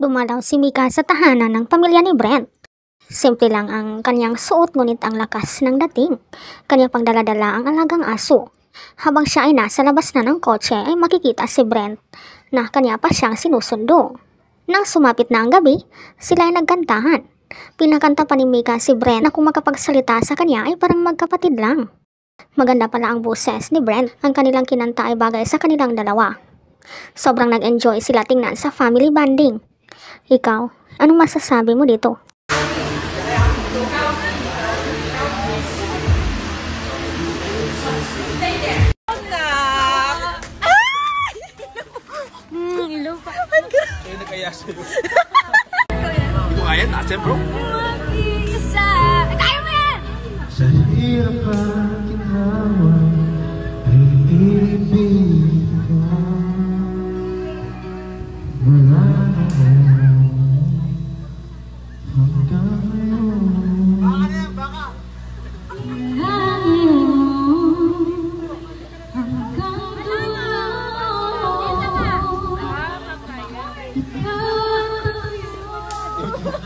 Dumalaw si Mika sa tahanan ng pamilya ni Brent. Simple lang ang kanyang suot ngunit ang lakas ng dating. Kanyang pangdaladala ang alagang aso. Habang siya ay nasa labas na ng kotse ay makikita si Brent na kanya pa siyang sinusundo. Nang sumapit na ang gabi, sila ay nagkantahan. Pinakanta pa ni Mika si Brent na kung makapagsalita sa kanya ay parang magkapatid lang. Maganda pala ang boses ni Brent. Ang kanilang kinanta ay bagay sa kanilang dalawa. Sobrang nag-enjoy sila tingnan sa family bonding. Ikaw, anong masasabi mo dito? Ilaw pa. Kaya nagkaya sa'yo. Hindi ko kaya, taas yan bro. Tayo mo yan! Sa hirap ang ginawa ay ibig ko mula hanggang ngayon. Baka na yan, baka!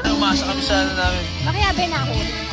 Umasa kami sa namin. Makiyabe na ako.